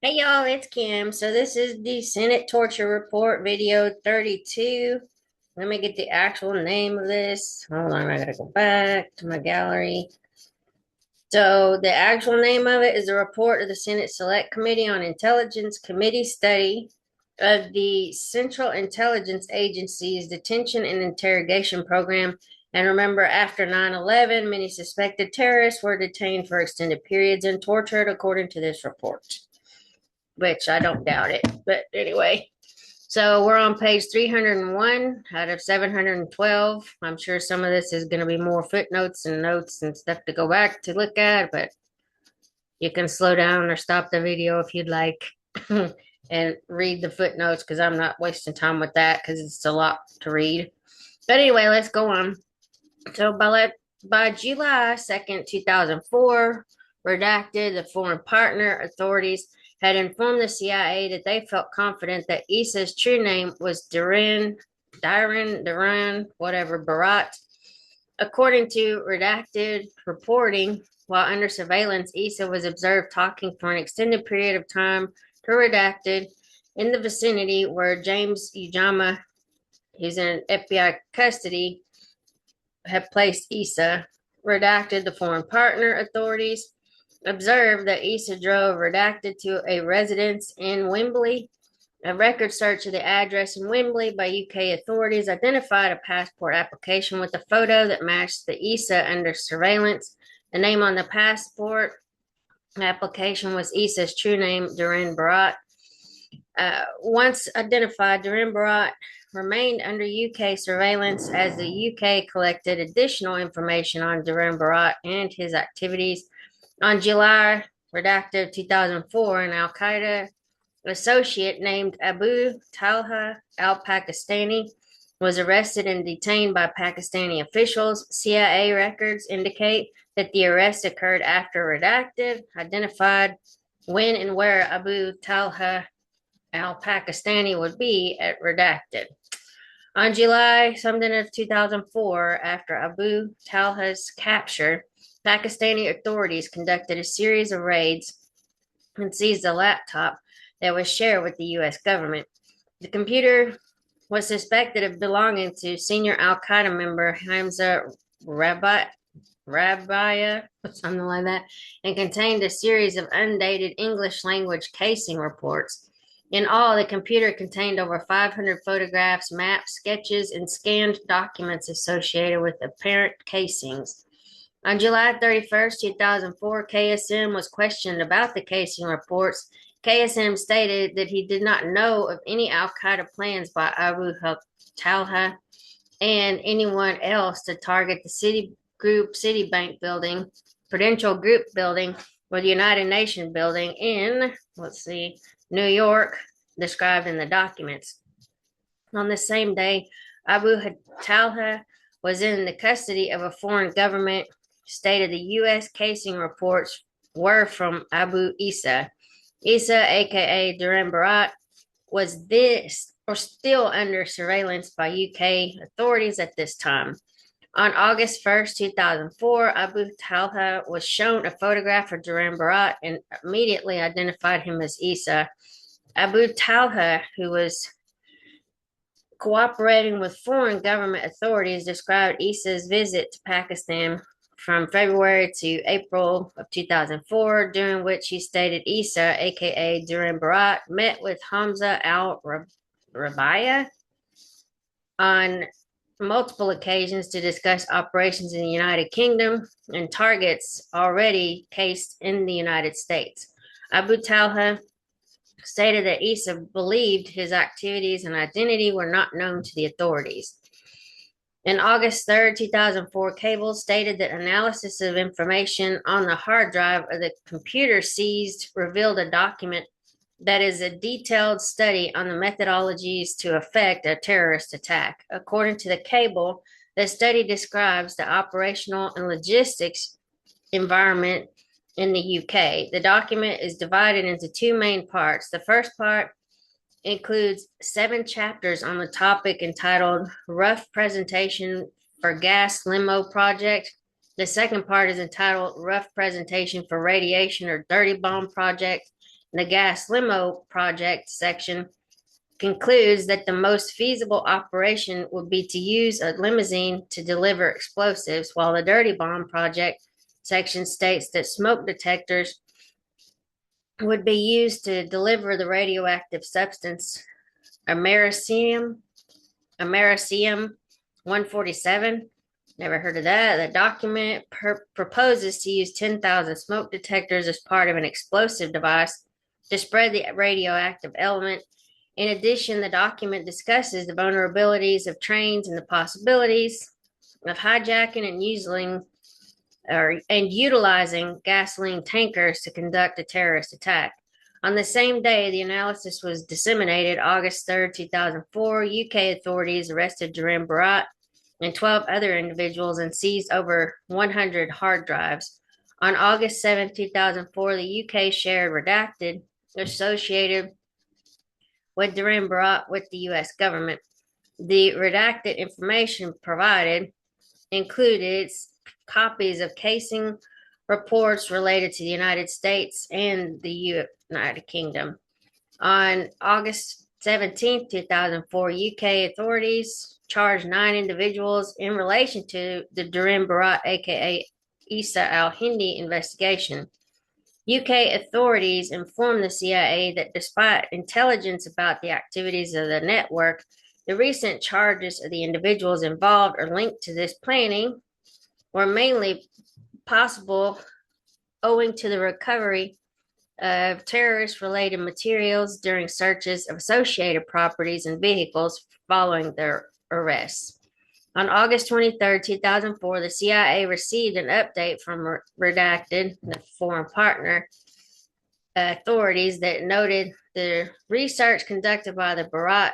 Hey y'all, it's Kim. So this is the Senate torture report video 32. Let me get the actual name of this. Hold on, I gotta go back to my gallery. So the actual name of it is a report of the Senate Select Committee on Intelligence Committee study of the Central Intelligence Agency's detention and interrogation program. And remember, after 9/11, many suspected terrorists were detained for extended periods and tortured, according to this report, which I don't doubt it. But anyway, so we're on page 301 out of 712. I'm sure some of this is going to be more footnotes and notes and stuff to go back to look at, but you can slow down or stop the video if you'd like and read the footnotes because I'm not wasting time with that because it's a lot to read. But anyway, let's go on. So by July 2nd, 2004, redacted, the foreign partner authorities had informed the CIA that they felt confident that Issa's true name was Duran, whatever, Barat. According to redacted reporting, while under surveillance, Issa was observed talking for an extended period of time to redacted in the vicinity where James Ujama, who's in FBI custody, had placed Issa. Redacted, the foreign partner authorities observed that Issa drove redacted to a residence in Wembley. A record search of the address in Wembley by UK authorities identified a passport application with a photo that matched the Issa under surveillance. The name on the passport application was Issa's true name, Duran Barat. Once identified, Duran Barat remained under UK surveillance as the UK collected additional information on Duran Barat and his activities. On July, redacted 2004, an Al Qaeda associate named Abu Talha al-Pakistani was arrested and detained by Pakistani officials. CIA records indicate that the arrest occurred after redacted identified when and where Abu Talha al-Pakistani would be at redacted. On July something of 2004, after Abu Talha's capture, Pakistani authorities conducted a series of raids and seized a laptop that was shared with the U.S. government. The computer was suspected of belonging to senior Al Qaeda member Hamza Rabia, something like that, and contained a series of undated English language casing reports. In all, the computer contained over 500 photographs, maps, sketches, and scanned documents associated with apparent casings. On July 31st, 2004, KSM was questioned about the casing reports. KSM stated that he did not know of any Al Qaeda plans by Abu Talha and anyone else to target the Citibank building, Prudential Group building, or the United Nations building in, New York, described in the documents. On the same day, Abu Talha was in the custody of a foreign government. Stated the U.S. casing reports were from Abu Issa. Issa, aka Duran Barat, was still under surveillance by UK authorities at this time. On August 1st, 2004, Abu Talha was shown a photograph of Duran Barat and immediately identified him as Issa. Abu Talha, who was cooperating with foreign government authorities, described Issa's visit to Pakistan from February to April of 2004, during which he stated Issa, aka Duran Barat, met with Hamza al-Rabia on multiple occasions to discuss operations in the United Kingdom and targets already cased in the United States. Abu Talha stated that Issa believed his activities and identity were not known to the authorities. In August 3rd, 2004, cable stated that analysis of information on the hard drive of the computer seized revealed a document that is a detailed study on the methodologies to effect a terrorist attack. According to the cable, the study describes the operational and logistics environment in the UK. The document is divided into two main parts. The first part includes 7 chapters on the topic entitled Rough Presentation for Gas Limo Project. The second part is entitled Rough Presentation for Radiation or Dirty Bomb Project. the gas limo project section concludes that the most feasible operation would be to use a limousine to deliver explosives, while the dirty bomb project section states that smoke detectors would be used to deliver the radioactive substance americium 147. Never heard of that. The document proposes to use 10,000 smoke detectors as part of an explosive device to spread the radioactive element. In addition, the document discusses the vulnerabilities of trains and the possibilities of hijacking and utilizing gasoline tankers to conduct a terrorist attack. On the same day the analysis was disseminated, August 3rd, 2004, UK authorities arrested Duran Barat and 12 other individuals and seized over 100 hard drives. On August 7th, 2004, the UK shared redacted associated with Duran Barat with the US government. The redacted information provided included copies of casing reports related to the United States and the United Kingdom. On August 17, 2004, UK authorities charged 9 individuals in relation to the Duran Barat, aka Isa al-Hindi investigation. UK authorities informed the CIA that despite intelligence about the activities of the network, the recent charges of the individuals involved or linked to this planning were mainly possible owing to the recovery of terrorist-related materials during searches of associated properties and vehicles following their arrests. On August 23, 2004, the CIA received an update from Redacted, the foreign partner authorities, that noted the research conducted by the Barat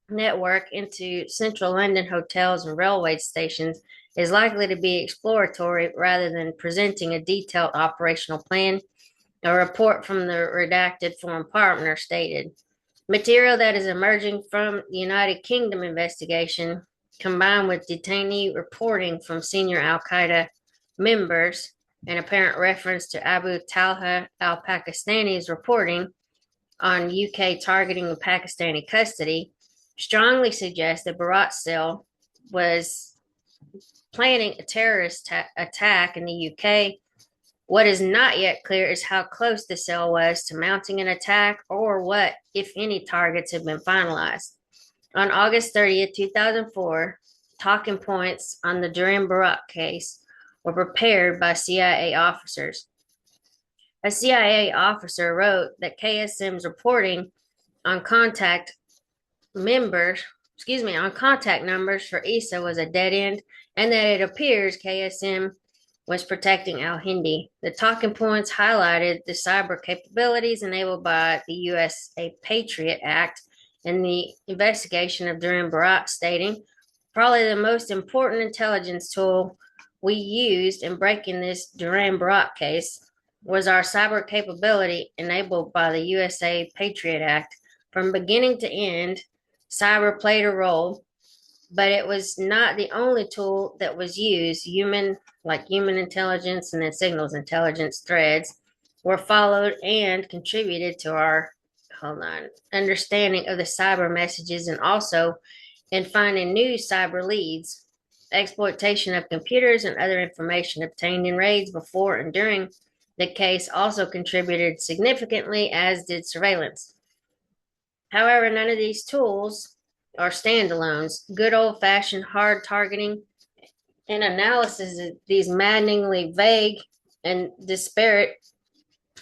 network into central London hotels and railway stations is likely to be exploratory rather than presenting a detailed operational plan. A report from the redacted foreign partner stated, material that is emerging from the United Kingdom investigation, combined with detainee reporting from senior al-Qaeda members, and apparent reference to Abu Talha al-Pakistani's reporting on UK targeting of Pakistani custody, strongly suggests that Barat cell was planning a terrorist attack in the UK. What is not yet clear is how close the cell was to mounting an attack or what, if any, targets have been finalized. On August 30th, 2004, talking points on the Duran Barat case were prepared by CIA officers. A CIA officer wrote that KSM's reporting on contact numbers for Isa was a dead end, and that it appears KSM was protecting al-Hindi. The talking points highlighted the cyber capabilities enabled by the USA Patriot Act and the investigation of Duran Barat, stating, probably the most important intelligence tool we used in breaking this Duran Barat case was our cyber capability enabled by the USA Patriot Act. From beginning to end, cyber played a role, but it was not the only tool that was used. Human intelligence and then signals intelligence threads were followed and contributed to our understanding of the cyber messages, and also in finding new cyber leads. Exploitation of computers and other information obtained in raids before and during the case also contributed significantly, as did surveillance. However, none of these tools are standalones. Good old-fashioned hard targeting and analysis of these maddeningly vague and disparate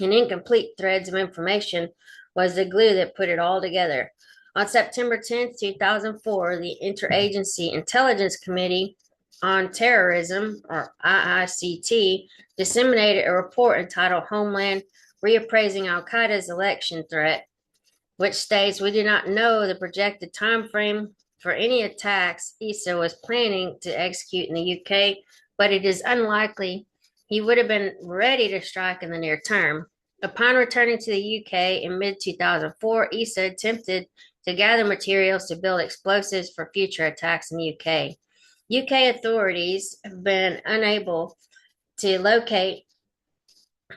and incomplete threads of information was the glue that put it all together. On September 10th, 2004, the Interagency Intelligence Committee on Terrorism, or IICT, disseminated a report entitled Homeland Reappraising Al-Qaeda's Election Threat, which states, we do not know the projected time frame for any attacks Isa was planning to execute in the UK, but it is unlikely he would have been ready to strike in the near term. Upon returning to the UK in mid-2004, Isa attempted to gather materials to build explosives for future attacks in the UK. UK authorities have been unable to locate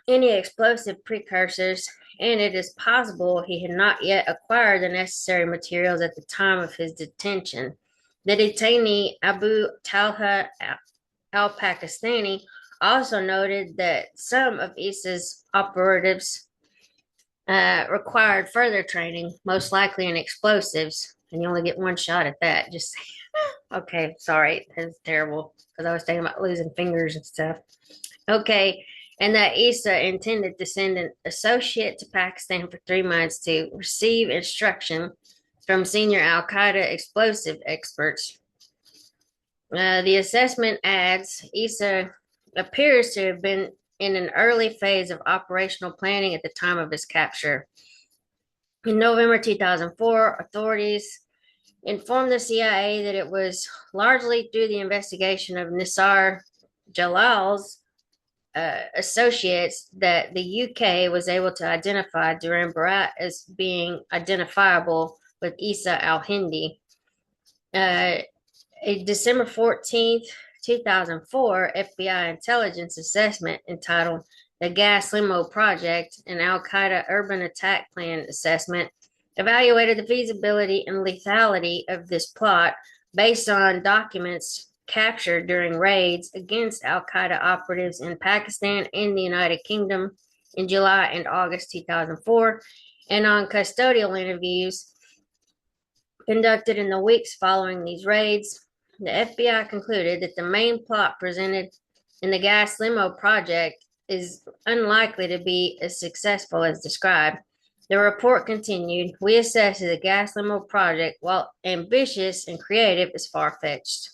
any explosive precursors and it is possible he had not yet acquired the necessary materials at the time of his detention. The detainee Abu Talha al-Pakistani also noted that some of Issa's operatives required further training, most likely in explosives, and you only get one shot at that. Just okay, sorry, that's terrible because I was thinking about losing fingers and stuff. Okay, and that Issa intended to send an associate to Pakistan for 3 months to receive instruction from senior Al Qaeda explosive experts. The assessment adds Issa appears to have been in an early phase of operational planning at the time of his capture. In November 2004, authorities informed the CIA that it was largely through the investigation of Nisar Jalal's associates that the UK was able to identify Duran Barat as being identifiable with Issa al-Hindi. A December 14th, 2004 FBI intelligence assessment entitled The Gas Limo Project, an Al-Qaeda Urban Attack Plan Assessment, evaluated the feasibility and lethality of this plot based on documents captured during raids against Al-Qaeda operatives in Pakistan and the United Kingdom in July and August 2004, and on custodial interviews conducted in the weeks following these raids. The FBI concluded that the main plot presented in the gas limo project is unlikely to be as successful as described. The report continued, we assess that the gas limo project, while ambitious and creative, is far-fetched.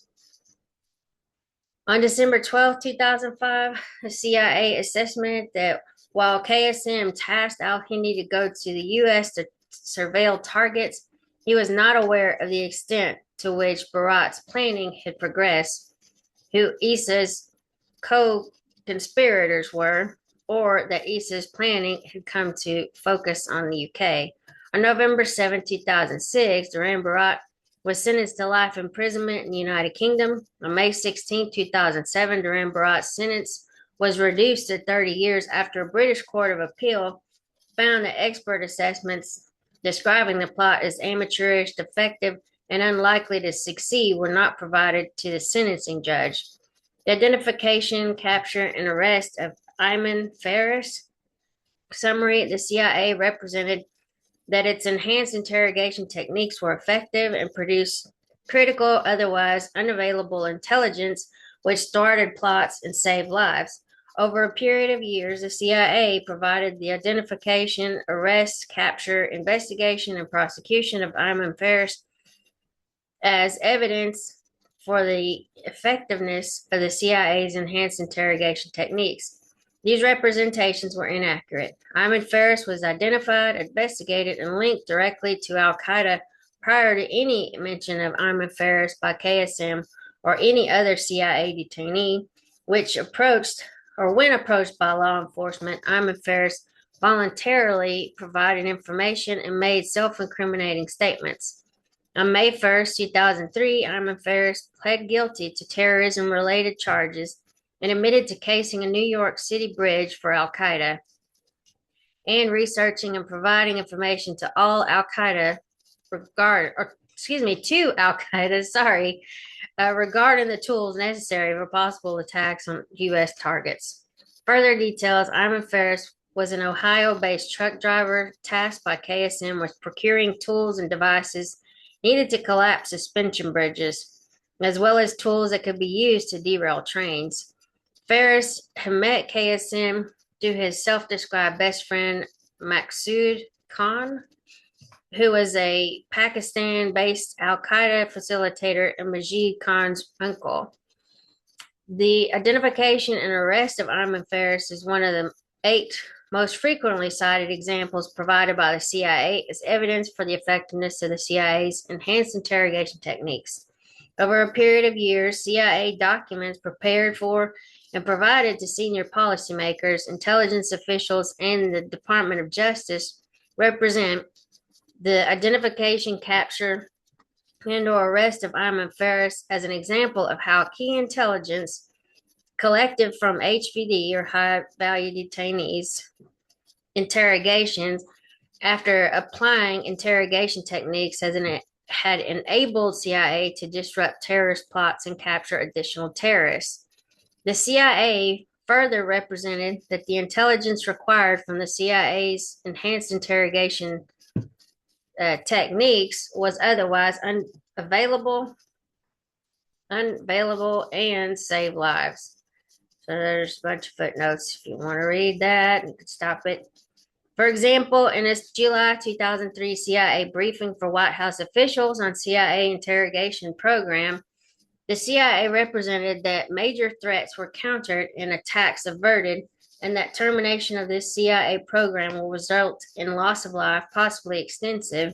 On December 12, 2005, the CIA assessment that while KSM tasked al-Hindi to go to the U.S. to surveil targets, he was not aware of the extent to which Barat's planning had progressed, who Issa's co-conspirators were, or that Issa's planning had come to focus on the UK. On November 7, 2006, Duran Barat was sentenced to life imprisonment in the United Kingdom. On May 16, 2007, Duran Barat's sentence was reduced to 30 years after a British Court of Appeal found that expert assessments describing the plot as amateurish, defective, and unlikely to succeed were not provided to the sentencing judge. The identification, capture, and arrest of Ayman Faris summary, the CIA represented that its enhanced interrogation techniques were effective and produced critical, otherwise unavailable intelligence, which started plots and saved lives. Over a period of years, the CIA provided the identification, arrest, capture, investigation, and prosecution of Ayman Faris as evidence for the effectiveness of the CIA's enhanced interrogation techniques. These representations were inaccurate. Ayman Faris was identified, investigated, and linked directly to Al-Qaeda prior to any mention of Ayman Faris by KSM or any other CIA detainee, when approached by law enforcement, Ayman Faris voluntarily provided information and made self-incriminating statements. On May 1st, 2003, Ayman Faris pled guilty to terrorism-related charges and admitted to casing a New York City bridge for Al-Qaeda and researching and providing information to Al-Qaeda regarding the tools necessary for possible attacks on U.S. targets. Further details, Ayman Faris was an Ohio-based truck driver tasked by KSM with procuring tools and devices needed to collapse suspension bridges, as well as tools that could be used to derail trains. Faris had met KSM through his self-described best friend, Maqsood Khan, who was a Pakistan-based Al-Qaeda facilitator and Majid Khan's uncle. The identification and arrest of Ayman Faris is one of the 8 most frequently cited examples provided by the CIA as evidence for the effectiveness of the CIA's enhanced interrogation techniques. Over a period of years, CIA documents prepared for and provided to senior policymakers, intelligence officials, and the Department of Justice represent the identification, capture, and/or arrest of Ayman Faris as an example of how key intelligence collected from HVD or high-value detainees interrogations after applying interrogation techniques had enabled CIA to disrupt terrorist plots and capture additional terrorists. The CIA further represented that the intelligence required from the CIA's enhanced interrogation techniques was otherwise unavailable and save lives. So there's a bunch of footnotes. If you want to read that, you can stop it. For example, in its July 2003 CIA briefing for White House officials on CIA interrogation program, the CIA represented that major threats were countered and attacks averted, and that termination of this CIA program will result in loss of life, possibly extensive.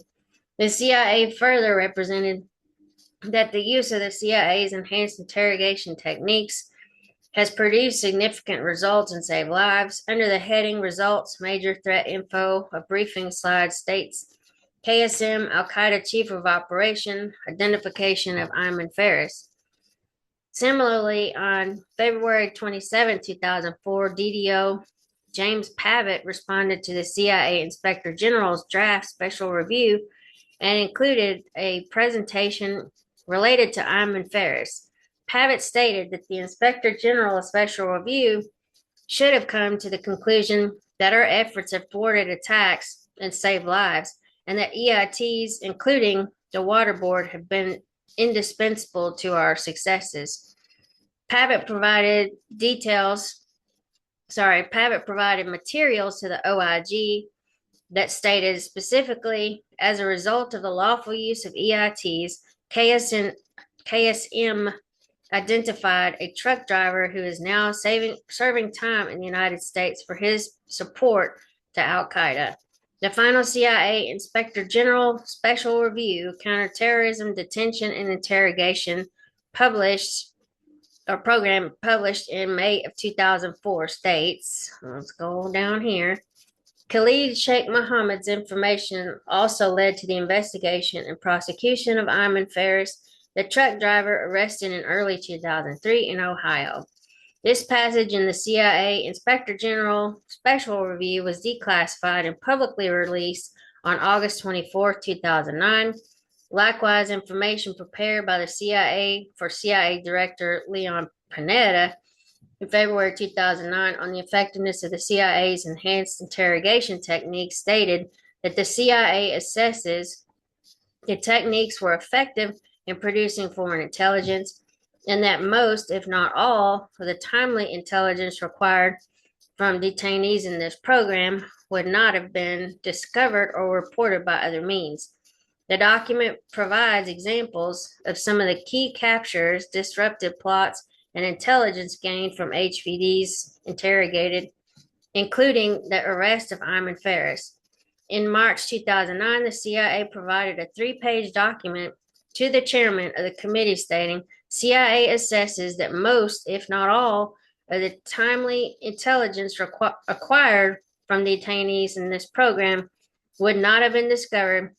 The CIA further represented that the use of the CIA's enhanced interrogation techniques has produced significant results and saved lives. Under the heading Results, Major Threat Info, a briefing slide states KSM Al-Qaeda Chief of Operation, identification of Ayman Faris. Similarly, on February 27, 2004, DDO James Pavitt responded to the CIA Inspector General's draft special review and included a presentation related to Ayman Faris. Pavitt stated that the Inspector General of Special Review should have come to the conclusion that our efforts have thwarted attacks and saved lives, and that EITs, including the Water Board, have been indispensable to our successes. Pavitt provided materials to the OIG that stated specifically, as a result of the lawful use of EITs, KSM identified a truck driver who is now serving time in the United States for his support to Al-Qaeda. The final CIA Inspector General Special Review, Counterterrorism, Detention, and Interrogation program published in May of 2004 states, let's go down here, Khalid Sheikh Mohammed's information also led to the investigation and prosecution of Ayman Faris, the truck driver arrested in early 2003 in Ohio. This passage in the CIA Inspector General Special Review was declassified and publicly released on August 24, 2009. Likewise, information prepared by the CIA for CIA Director Leon Panetta in February 2009 on the effectiveness of the CIA's enhanced interrogation techniques stated that the CIA assesses the techniques were effective in producing foreign intelligence, and that most, if not all, of the timely intelligence required from detainees in this program would not have been discovered or reported by other means. The document provides examples of some of the key captures, disruptive plots, and intelligence gained from HVDs interrogated, including the arrest of Ayman Faris. In March 2009, the CIA provided a 3-page document to the chairman of the committee stating, CIA assesses that most, if not all, of the timely intelligence acquired from detainees in this program would not have been discovered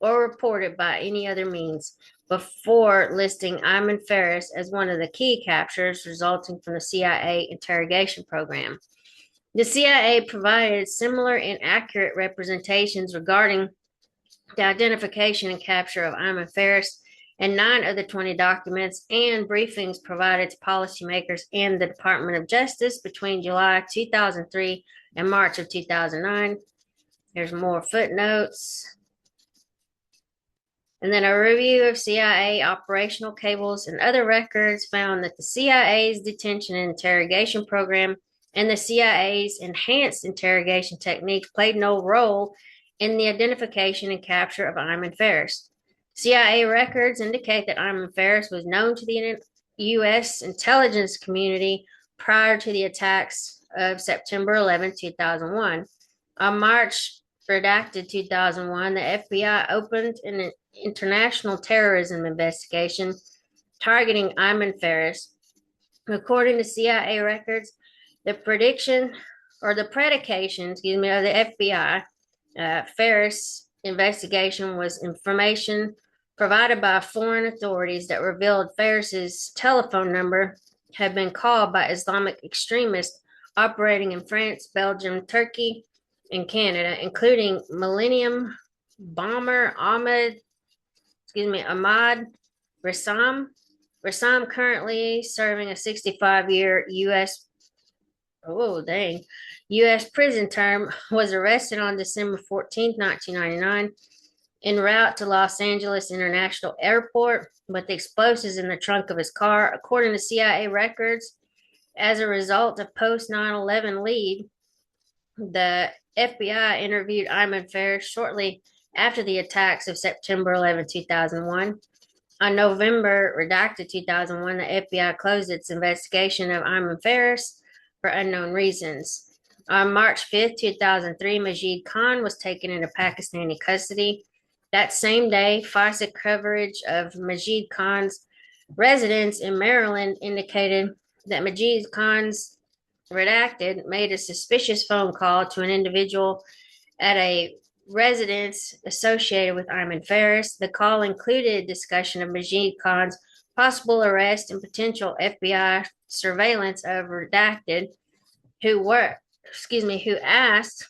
or reported by any other means, before listing Ayman Faris as one of the key captures resulting from the CIA interrogation program. The CIA provided similar inaccurate representations regarding the identification and capture of Ayman Faris in 9 of the 20 documents and briefings provided to policymakers and the Department of Justice between July 2003 and March of 2009. There's more footnotes. And then a review of CIA operational cables and other records found that the CIA's detention and interrogation program and the CIA's enhanced interrogation techniques played no role in the identification and capture of Ayman Faris. CIA records indicate that Ayman Faris was known to the U.S. intelligence community prior to the attacks of September 11, 2001. On March redacted 2001, the FBI opened an international terrorism investigation targeting Ayman Faris. According to CIA records, the predication of the FBI Faris investigation was information provided by foreign authorities that revealed Faris's telephone number had been called by Islamic extremists operating in France, Belgium, Turkey, in Canada, including Millennium bomber Ahmad Rassam. Rassam, currently serving a 65-year U.S. prison term, was arrested on December 14th, 1999, en route to Los Angeles International Airport with explosives in the trunk of his car, according to CIA records. As a result of post 9/11 lead, the FBI interviewed Ayman Ferris shortly after the attacks of September 11, 2001. On November redacted 2001, the FBI closed its investigation of Ayman Ferris for unknown reasons. On March 5th, 2003, Majid Khan was taken into Pakistani custody. That same day, FISA coverage of Majid Khan's residence in Maryland indicated that Majid Khan's redacted made a suspicious phone call to an individual at a residence associated with Ayman Ferris. The call included discussion of Majid Khan's possible arrest and potential FBI surveillance of redacted, who asked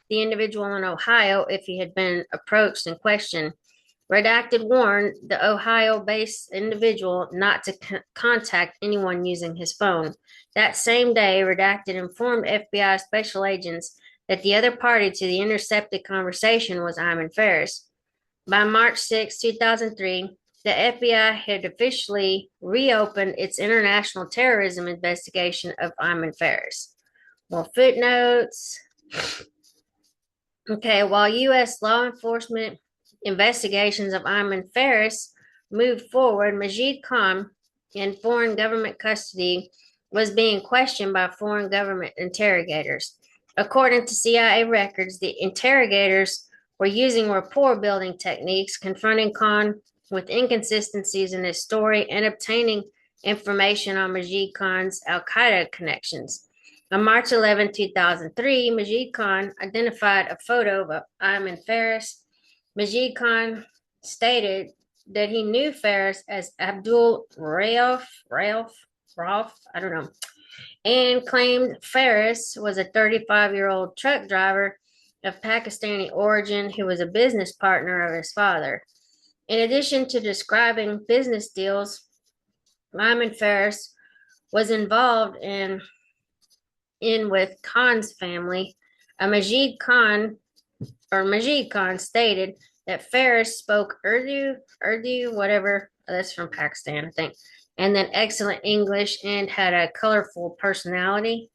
the individual in Ohio if he had been approached and questioned. Redacted warned the Ohio-based individual not to contact anyone using his phone. That same day, Redacted informed FBI special agents that the other party to the intercepted conversation was Ayman Ferris. By March 6, 2003, the FBI had officially reopened its international terrorism investigation of Ayman Ferris. Well, footnotes. Okay, while U.S. law enforcement investigations of Ayman Ferris moved forward, Majid Khan, in foreign government custody, was being questioned by foreign government interrogators. According to CIA records, the interrogators were using rapport building techniques, confronting Khan with inconsistencies in his story and obtaining information on Majid Khan's Al Qaeda connections. On March 11, 2003, Majid Khan identified a photo of Ayman Ferris. Majid Khan stated that he knew Ferris as Abdul Rauf, I don't know, and claimed Ferris was a 35-year-old truck driver of Pakistani origin who was a business partner of his father. In addition to describing business deals, Ayman Ferris was involved in with Khan's family. Majid Khan stated that Ferris spoke Urdu, whatever, that's from Pakistan, I think, and then excellent English and had a colorful personality.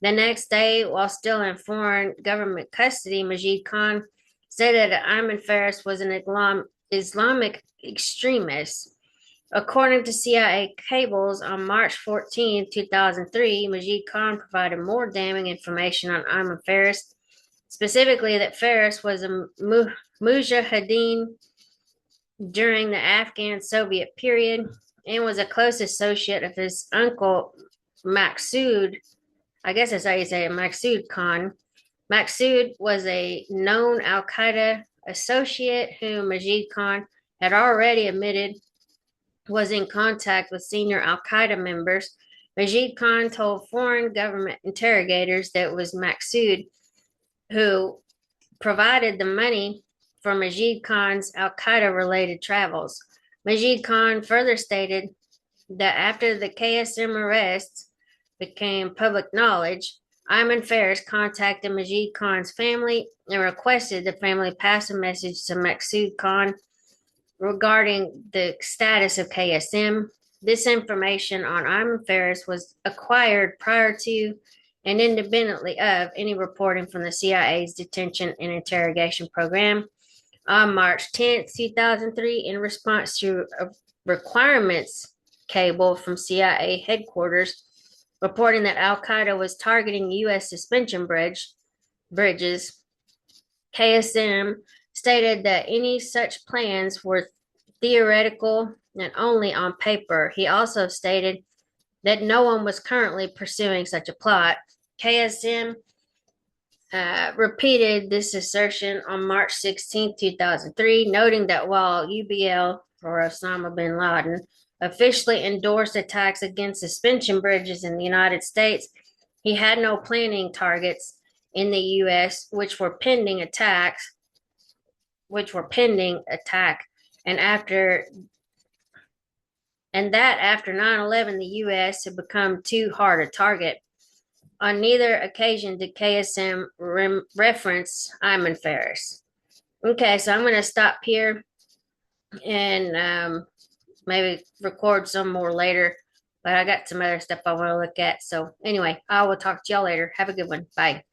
The next day, while still in foreign government custody, Majid Khan said that Ayman Ferris was an Islamic extremist. According to CIA cables, on March 14, 2003, Majid Khan provided more damning information on Ayman Ferris, specifically that Ferris was a mujahideen during the Afghan-Soviet period and was a close associate of his uncle Maksud. I guess that's how you say it, Maksud Khan. Maksud was a known Al Qaeda associate whom Majid Khan had already admitted was in contact with senior Al Qaeda members. Majid Khan told foreign government interrogators that it was Maksud who provided the money for Majid Khan's Al Qaeda related travels. Majid Khan further stated that after the KSM arrests became public knowledge, Ayman Ferris contacted Majid Khan's family and requested the family pass a message to Maksud Khan regarding the status of KSM. This information on Ayman Ferris was acquired prior to and independently of any reporting from the CIA's detention and interrogation program. On March 10, 2003, in response to a requirements cable from CIA headquarters reporting that Al Qaeda was targeting U.S. suspension bridges, KSM stated that any such plans were theoretical and only on paper. He also stated that no one was currently pursuing such a plot. KSM repeated this assertion on March 16, 2003, noting that while UBL, or Osama bin Laden, officially endorsed attacks against suspension bridges in the United States, he had no planning targets in the U.S., which were pending attack, and after 9/11, the U.S. had become too hard a target. On neither occasion did KSM reference Hyman Ferris. Okay, so I'm going to stop here and maybe record some more later, but I got some other stuff I want to look at. So, anyway, I will talk to y'all later. Have a good one. Bye.